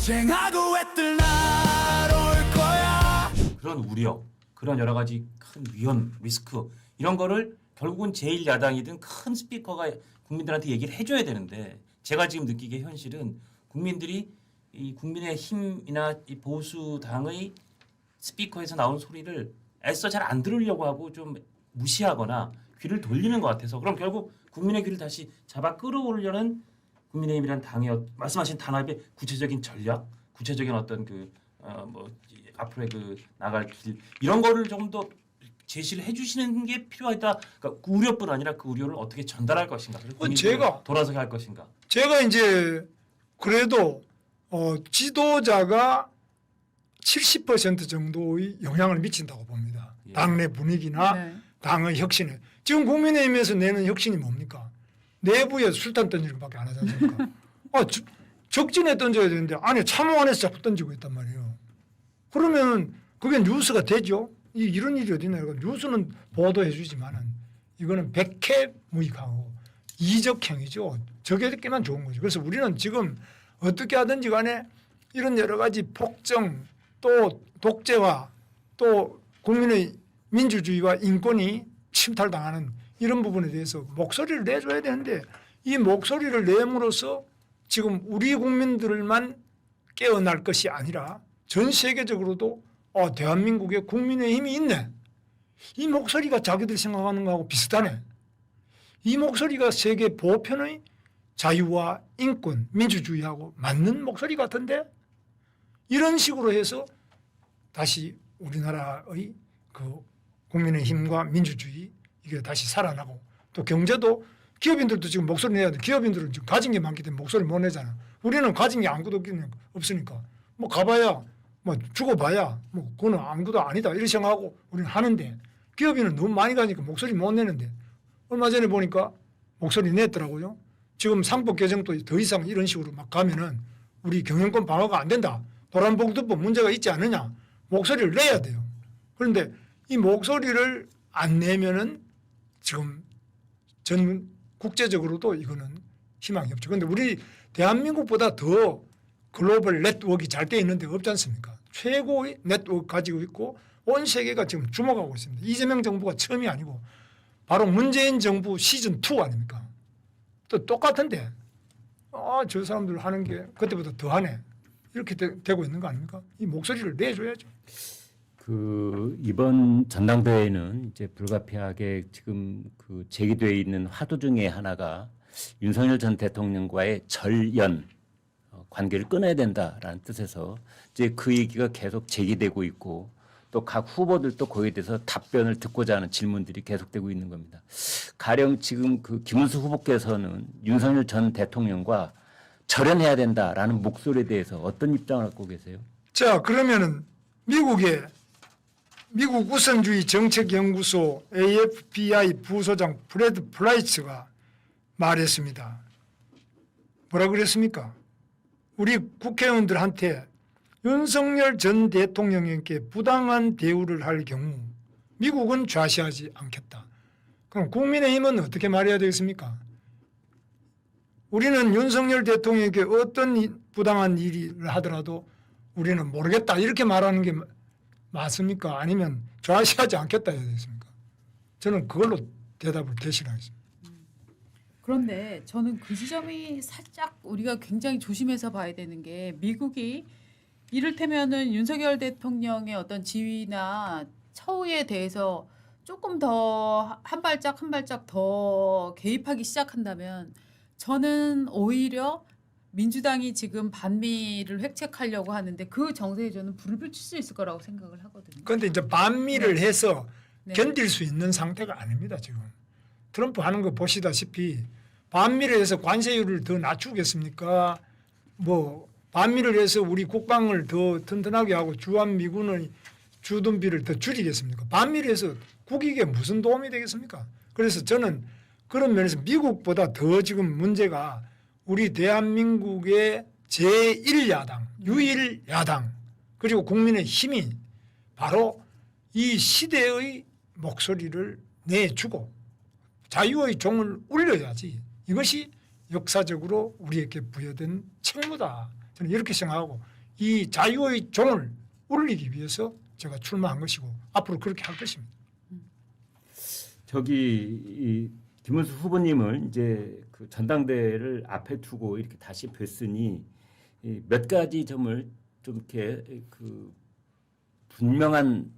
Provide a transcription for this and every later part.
쟁하고 애들 날올 거야. 그런 우려, 그런 여러 가지 큰 위험, 리스크 이런 거를 결국은 제1야당이든 큰 스피커가 국민들한테 얘기를 해줘야 되는데 제가 지금 느끼기에 현실은 국민들이 이 국민의힘이나 이 보수당의 스피커에서 나온 소리를 애써 잘 안 들으려고 하고 좀 무시하거나 귀를 돌리는 것 같아서 그럼 결국 국민의 귀를 다시 잡아 끌어오려는 국민의힘이라는 당의 말씀하신 단합의 구체적인 전략, 구체적인 어떤 앞으로의 그 나갈 길 이런 거를 조금 더 제시를 해주시는 게 필요하다. 그러니까 그 우려뿐 아니라 그 우려를 어떻게 전달할 것인가, 제가 돌아서게 할 것인가. 제가 이제 그래도 지도자가 70% 정도의 영향을 미친다고 봅니다. 예. 당내 분위기나 네. 당의 혁신에. 지금 국민의힘에서 내는 혁신이 뭡니까? 내부에 술탄 던지는 것밖에 안 하지 않습니까? 적진에 던져야 되는데 안에 참호 안에서 자꾸 던지고 있단 말이에요. 그러면 그게 뉴스가 되죠. 이런 일이 어디 있나요? 뉴스는 보도해 주지만은 이거는 백해무익하고 이적행위죠. 저게만 좋은 거죠. 그래서 우리는 지금 어떻게 하든지 간에 이런 여러 가지 폭정 또 독재와 또 국민의 민주주의와 인권이 침탈당하는 이런 부분에 대해서 목소리를 내줘야 되는데 이 목소리를 내므로써 지금 우리 국민들만 깨어날 것이 아니라 전 세계적으로도 대한민국에 국민의힘이 있네. 이 목소리가 자기들 생각하는 거하고 비슷하네. 이 목소리가 세계 보편의 자유와 인권, 민주주의하고 맞는 목소리 같은데 이런 식으로 해서 다시 우리나라의 그 국민의힘과 민주주의 이게 다시 살아나고 또 경제도 기업인들도 지금 목소리 내야 돼. 기업인들은 지금 가진 게 많기 때문에 목소리 못 내잖아. 우리는 가진 게 아무것도 없으니까 뭐 가봐야 뭐 죽어봐야 뭐 그거는 아무것도 아니다 이렇게 생각하고 우리는 하는데 기업인은 너무 많이 가니까 목소리 못 내는데 얼마 전에 보니까 목소리 냈더라고요. 지금 상법 개정도 더 이상 이런 식으로 막 가면은 우리 경영권 방어가 안 된다. 도란봉투법 문제가 있지 않느냐. 목소리를 내야 돼요. 그런데 이 목소리를 안 내면은 지금 전 국제적으로도 이거는 희망이 없죠. 그런데 우리 대한민국보다 더 글로벌 네트워크가 잘 돼 있는 데가 없지 않습니까? 최고의 네트워크 가지고 있고 온 세계가 지금 주목하고 있습니다. 이재명 정부가 처음이 아니고 바로 문재인 정부 시즌2 아닙니까? 또 똑같은데 저 사람들 하는 게 그때보다 더하네. 이렇게 되고 있는 거 아닙니까? 이 목소리를 내줘야죠. 이번 전당대회는 이제 불가피하게 지금 제기되어 있는 화두 중에 하나가 윤석열 전 대통령과의 절연 관계를 끊어야 된다라는 뜻에서 이제 그 얘기가 계속 제기되고 있고 또 각 후보들도 거기에 대해서 답변을 듣고자 하는 질문들이 계속되고 있는 겁니다. 가령 지금 김문수 후보께서는 윤석열 전 대통령과 절연해야 된다라는 목소리에 대해서 어떤 입장을 갖고 계세요? 자, 그러면은 미국 우선주의 정책연구소 AFPI 부소장 브래드 플라이츠가 말했습니다. 뭐라 그랬습니까? 우리 국회의원들한테 윤석열 전 대통령에게 부당한 대우를 할 경우 미국은 좌시하지 않겠다. 그럼 국민의힘은 어떻게 말해야 되겠습니까? 우리는 윤석열 대통령에게 어떤 부당한 일을 하더라도 우리는 모르겠다 이렇게 말하는 게 맞습니까? 아니면 좌시하지 않겠다 해야 되겠습니까? 저는 그걸로 대답을 대신하겠습니다. 그런데 저는 그 지점이 살짝 우리가 굉장히 조심해서 봐야 되는 게 미국이 이를테면은 윤석열 대통령의 어떤 지위나 처우에 대해서 조금 더 한 발짝 더 개입하기 시작한다면 저는 오히려 민주당이 지금 반미를 획책하려고 하는데 그 정세에 저는 불을 붙일 수 있을 거라고 생각을 하거든요. 그런데 이제 반미를 해서 네. 견딜 수 있는 상태가 아닙니다. 지금 트럼프 하는 거 보시다시피 반미를 해서 관세율을 더 낮추겠습니까? 뭐 반미를 해서 우리 국방을 더 튼튼하게 하고 주한미군의 주둔비를 더 줄이겠습니까? 반미를 해서 국익에 무슨 도움이 되겠습니까? 그래서 저는 그런 면에서 미국보다 더 지금 문제가 우리 대한민국의 제1야당, 유일야당 그리고 국민의 힘이 바로 이 시대의 목소리를 내주고 자유의 종을 울려야지 이것이 역사적으로 우리에게 부여된 책무다. 저는 이렇게 생각하고 이 자유의 종을 울리기 위해서 제가 출마한 것이고 앞으로 그렇게 할 것입니다. 이 김문수 후보님을 이제 그 전당대회를 앞에 두고 이렇게 다시 뵀으니 이 몇 가지 점을 좀 이렇게 그 분명한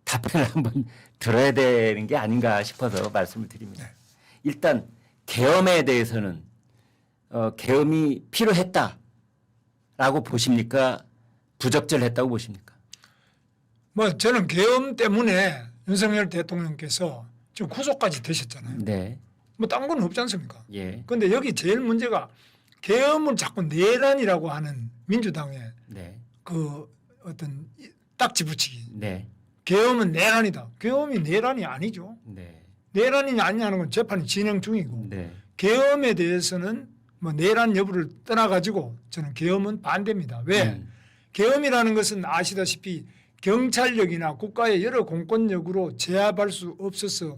답변을 한번 들어야 되는 게 아닌가 싶어서 말씀을 드립니다. 네. 일단 계엄에 대해서는 계엄이 필요했다라고 보십니까? 부적절했다고 보십니까? 뭐 저는 계엄 때문에 윤석열 대통령께서 지금 구속까지 되셨잖아요. 네. 뭐 딴 건 없지 않습니까? 예. 그런데 여기 제일 문제가 계엄을 자꾸 내란이라고 하는 민주당의 네. 그 어떤 딱지 붙이기. 네. 계엄은 내란이다. 계엄이 내란이 아니죠. 네. 내란이 아니냐는 건 재판이 진행 중이고 네. 계엄에 대해서는 뭐 내란 여부를 떠나가지고 저는 계엄은 반대입니다. 왜? 계엄이라는 것은 아시다시피 경찰력이나 국가의 여러 공권력으로 제압할 수 없어서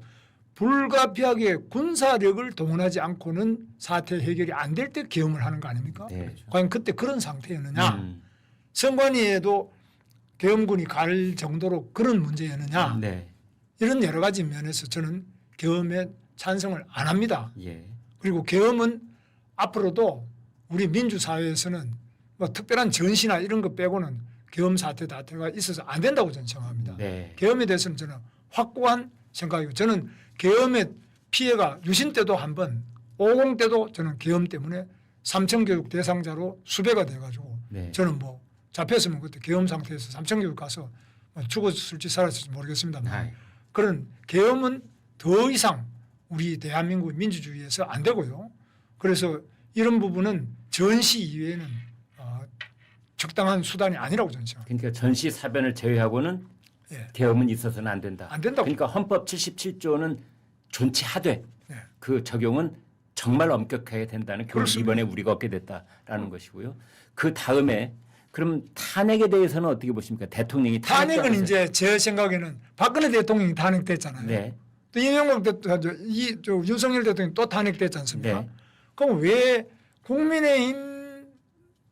불가피하게 군사력을 동원하지 않고는 사태 해결이 안 될 때 계엄을 하는 거 아닙니까? 네. 과연 그때 그런 상태였느냐? 선관위에도 계엄군이 갈 정도로 그런 문제였느냐? 네. 이런 여러 가지 면에서 저는 계엄에 찬성을 안 합니다. 예. 그리고 계엄은 앞으로도 우리 민주사회에서는 뭐 특별한 전시나 이런 거 빼고는 계엄 사태 자체가 있어서 안 된다고 저는 생각합니다. 네. 계엄에 대해서는 저는 확고한 생각이고 저는 계엄의 피해가 유신 때도 한번 50 때도 저는 계엄 때문에 삼청교육 대상자로 수배가 돼가지고 네. 저는 뭐 잡혔으면 그때 계엄 상태에서 삼청교육 가서 뭐 죽었을지 살았을지 모르겠습니다만 아이. 그런 계엄은 더 이상 우리 대한민국 민주주의에서 안 되고요. 그래서 이런 부분은 전시 이외에는 적당한 수단이 아니라고 저는 생각합니다. 그러니까 전시 사변을 제외하고는 예. 계엄은 있어서는 안 된다. 안 된다고. 그러니까 헌법 77조는 존치하되 네. 그 적용은 정말 엄격하게 된다는 교훈을 그렇습니다. 이번에 우리가 얻게 됐다라는 것이고요. 그 다음에 그럼 탄핵에 대해서는 어떻게 보십니까? 대통령이 탄핵은 이제 제 생각에는 박근혜 대통령이 탄핵됐잖아요. 네. 또 이명박 대통령, 윤석열 대통령이 또 탄핵됐지 않습니까? 네. 그럼 왜 국민의힘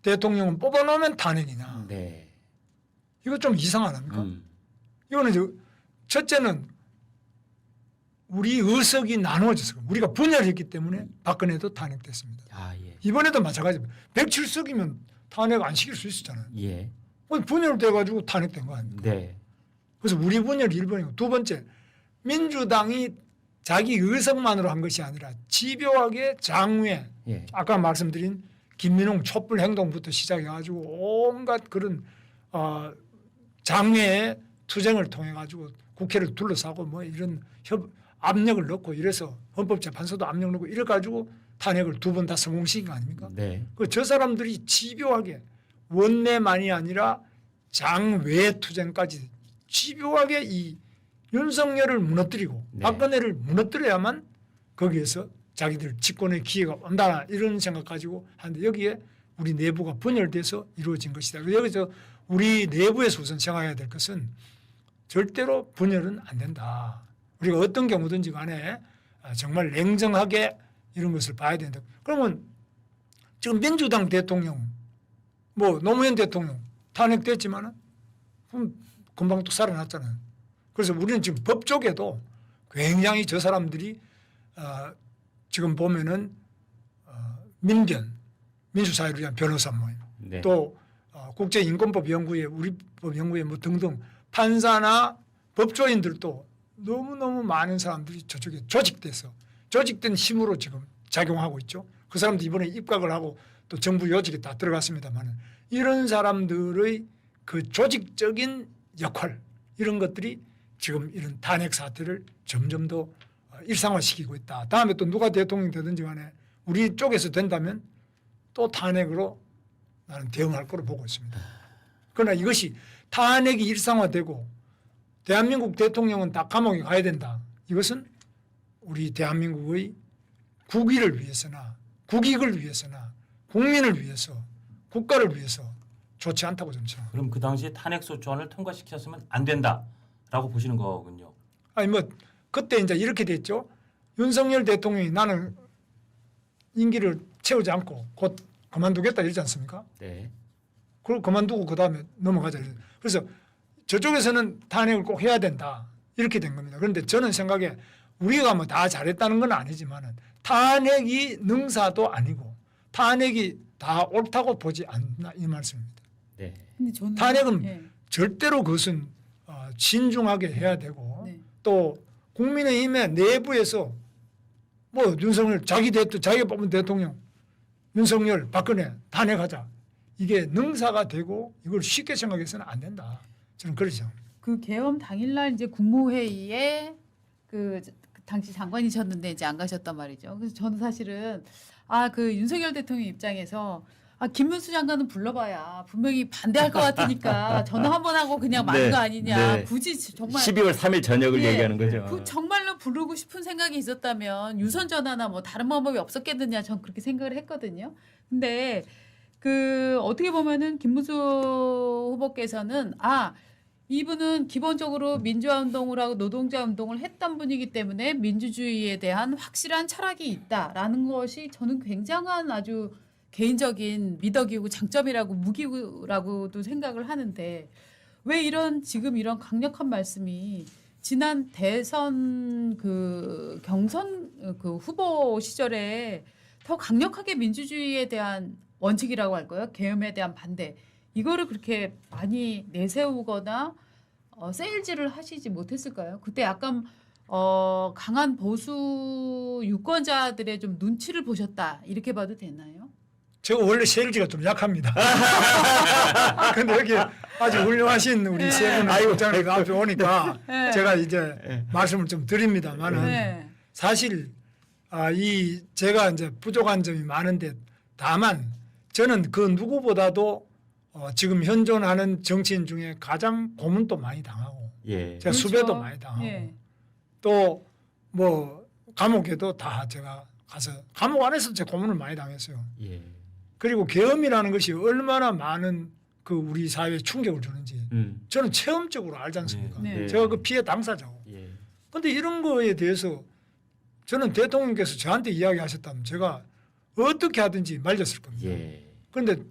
대통령은 뽑아놓으면 탄핵이냐? 네. 이거 좀 이상 안 합니까? 음. 이거는 첫째는 우리 의석이 나누어져서 우리가 분열했기 때문에 박근혜도 탄핵됐습니다. 아 예. 이번에도 마찬가지입니다. 107석이면 탄핵 안 시킬 수 있었잖아요. 예. 분열돼가지고 탄핵된 거 아닙니까? 네. 그래서 우리 분열이 1번이고 두 번째 민주당이 자기 의석만으로 한 것이 아니라 집요하게 장외 예. 아까 말씀드린 김민홍 촛불 행동부터 시작해가지고 온갖 그런 장외의 투쟁을 통해 가지고 국회를 둘러싸고 뭐 이런 압력을 넣고 이래서 헌법재판소도 압력 넣고 이래 가지고 탄핵을 두 번 다 성공시킨 거 아닙니까? 네. 저 사람들이 집요하게 원내만이 아니라 장외 투쟁까지 집요하게 이 윤석열을 무너뜨리고 네. 박근혜를 무너뜨려야만 거기에서 자기들 집권의 기회가 온다 이런 생각 가지고 하는데 여기에 우리 내부가 분열돼서 이루어진 것이다. 여기서 우리 내부에서 우선 생각해야 될 것은 절대로 분열은 안 된다. 우리가 어떤 경우든지 간에 정말 냉정하게 이런 것을 봐야 된다. 그러면 지금 민주당 대통령, 뭐 노무현 대통령 탄핵됐지만은 금방 또 살아났잖아요. 그래서 우리는 지금 법 쪽에도 굉장히 저 사람들이 지금 보면은 민변, 민주사회를 위한 변호사 모임, 네. 또 국제인권법 연구회, 우리법 연구회 뭐 등등 판사나 법조인들도 너무너무 많은 사람들이 저쪽에 조직된 힘으로 지금 작용하고 있죠. 그 사람도 이번에 입각을 하고 또 정부 요직에 다 들어갔습니다만 이런 사람들의 그 조직적인 역할 이런 것들이 지금 이런 탄핵 사태를 점점 더 일상화시키고 있다. 다음에 또 누가 대통령이 되든지 간에 우리 쪽에서 된다면 또 탄핵으로 나는 대응할 거로 보고 있습니다. 그러나 이것이 탄핵이 일상화되고 대한민국 대통령은 다 감옥에 가야 된다. 이것은 우리 대한민국의 국위를 위해서나 국익을 위해서나 국민을 위해서 국가를 위해서 좋지 않다고 저는 생각합니다. 그럼 그 당시에 탄핵소추안을 통과시켰으면 안 된다라고 보시는 거군요. 아니 뭐 그때 이제 이렇게 됐죠. 윤석열 대통령이 나는 임기를 채우지 않고 곧 그만두겠다 이러지 않습니까? 네. 그걸 그만두고 그 다음에 넘어가자. 그래서 저쪽에서는 탄핵을 꼭 해야 된다 이렇게 된 겁니다. 그런데 저는 생각에 우리가 뭐 다 잘했다는 건 아니지만은 탄핵이 능사도 아니고 탄핵이 다 옳다고 보지 않나 이 말씀입니다. 네. 근데 저는 탄핵은 네. 절대로 그것은 신중하게 해야 되고 네. 또 국민의힘의 내부에서 뭐 윤석열 자기가 뽑은 대통령 윤석열 박근혜 탄핵하자 이게 능사가 되고 이걸 쉽게 생각해서는 안 된다. 저는 그렇게 생각합니다. 그 계엄 당일날 이제 국무회의에 그 당시 장관이셨는데 이제 안 가셨단 말이죠. 그래서 저는 사실은 그 윤석열 대통령 입장에서 김문수 장관은 불러봐야 분명히 반대할 것 같으니까 전화 한번 하고 그냥 마는 네, 거 아니냐. 네. 굳이 정말 12월 3일 저녁을 예. 얘기하는 거죠. 정말로 부르고 싶은 생각이 있었다면 유선 전화나 뭐 다른 방법이 없었겠느냐. 전 그렇게 생각을 했거든요. 근데 그 어떻게 보면은 김문수 후보께서는 이분은 기본적으로 민주화 운동을 하고 노동자 운동을 했던 분이기 때문에 민주주의에 대한 확실한 철학이 있다라는 것이 저는 굉장한 아주 개인적인 미덕이고 장점이라고 무기라고도 생각을 하는데 왜 지금 이런 강력한 말씀이 지난 대선 그 경선 그 후보 시절에 더 강력하게 민주주의에 대한 원칙이라고 할까요? 계엄에 대한 반대. 이거를 그렇게 많이 내세우거나 세일즈를 하시지 못했을까요? 그때 약간 강한 보수 유권자들의 좀 눈치를 보셨다 이렇게 봐도 되나요? 제가 원래 세일즈가 좀 약합니다. 근데 여기 아주 훌륭하신 우리 세 분의 국장님 앞에 오니까 네. 제가 이제 말씀을 좀 드립니다만은 네. 사실 제가 이제 부족한 점이 많은데 다만 저는 그 누구보다도 지금 현존하는 정치인 중에 가장 고문도 많이 당하고 예. 제가 그렇죠. 수배도 많이 당하고 예. 또 뭐 감옥에도 다 제가 가서 감옥 안에서 제 고문을 많이 당했어요. 예. 그리고 계엄이라는 것이 얼마나 많은 그 우리 사회에 충격을 주는지 저는 체험적으로 알지 않습니까? 네. 네. 제가 그 피해 당사자고. 예. 그런데 이런 거에 대해서 저는 대통령께서 저한테 이야기하셨다면 제가 어떻게 하든지 말렸을 겁니다. 예. 그런데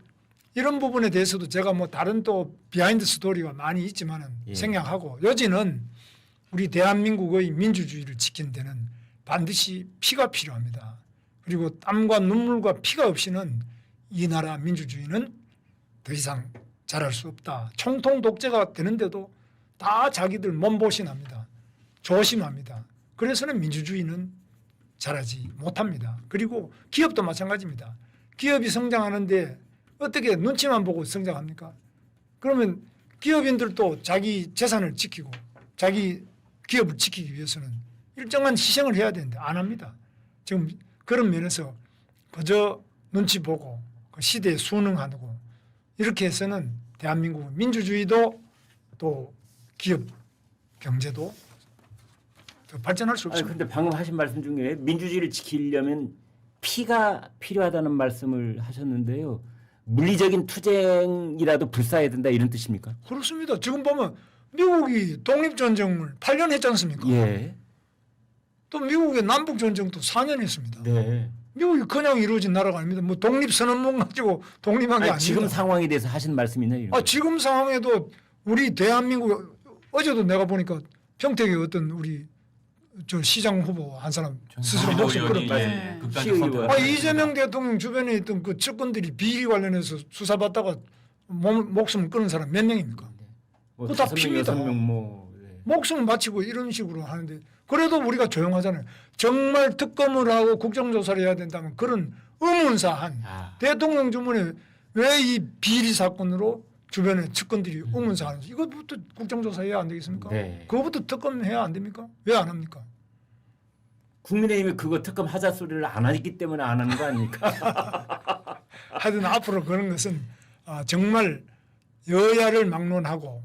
이런 부분에 대해서도 제가 뭐 다른 또 비하인드 스토리가 많이 있지만은 예. 생략하고 여지는 우리 대한민국의 민주주의를 지키는 데는 반드시 피가 필요합니다. 그리고 땀과 눈물과 피가 없이는 이 나라 민주주의는 더 이상 잘할 수 없다. 총통 독재가 되는데도 다 자기들 몸보신합니다. 조심합니다. 그래서는 민주주의는 잘하지 못합니다. 그리고 기업도 마찬가지입니다. 기업이 성장하는데 어떻게 눈치만 보고 성장합니까? 그러면 기업인들도 자기 재산을 지키고 자기 기업을 지키기 위해서는 일정한 희생을 해야 되는데 안 합니다. 지금 그런 면에서 그저 눈치 보고 그 시대에 순응하고 이렇게 해서는 대한민국 민주주의도 또 기업 경제도 더 발전할 수 없습니다. 근데 방금 하신 말씀 중에 민주주의를 지키려면 피가 필요하다는 말씀을 하셨는데요. 물리적인 투쟁이라도 불사해야 된다 이런 뜻입니까? 그렇습니다. 지금 보면 미국이 독립전쟁을 8년 했지 않습니까? 예. 또 미국의 남북전쟁도 4년 했습니다. 네. 미국이 그냥 이루어진 나라가 아닙니다. 뭐 독립선언문 가지고 독립한 게 아닙니다. 지금 상황에 대해서 하신 말씀이네요. 지금 상황에도 우리 대한민국 어제도 내가 보니까 평택에 어떤 우리 저 시장 후보 한 사람 스스로 목숨 끊었다. 네. 극단적 선택을 이재명 대통령 주변에 있던 그 측근들이 비리 관련해서 수사받다가 목숨을 끊은 사람 몇 명입니까? 뭐 그거 다 5명, 핍니다. 6명 뭐. 네. 목숨을 바치고 이런 식으로 하는데 그래도 우리가 조용하잖아요. 정말 특검을 하고 국정조사를 해야 된다면 그런 의문사한 대통령 주문에 왜 이 비리 사건으로 주변에 측근들이 의문사하는지 이것부터 국정조사해야 안 되겠습니까? 네. 그거부터 특검해야 안 됩니까? 왜 안 합니까? 국민의힘이 그거 특검 하자 소리를 안 하기 때문에 안 하는 거 아닙니까? 하여튼 앞으로 그런 것은 정말 여야를 막론하고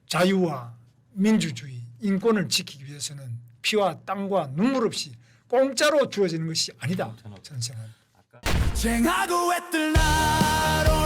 자유와 민주주의, 인권을 지키기 위해서는 피와 땀과 눈물 없이 공짜로 주어지는 것이 아니다. 저는 생각합니다. 쟁하고 애들 날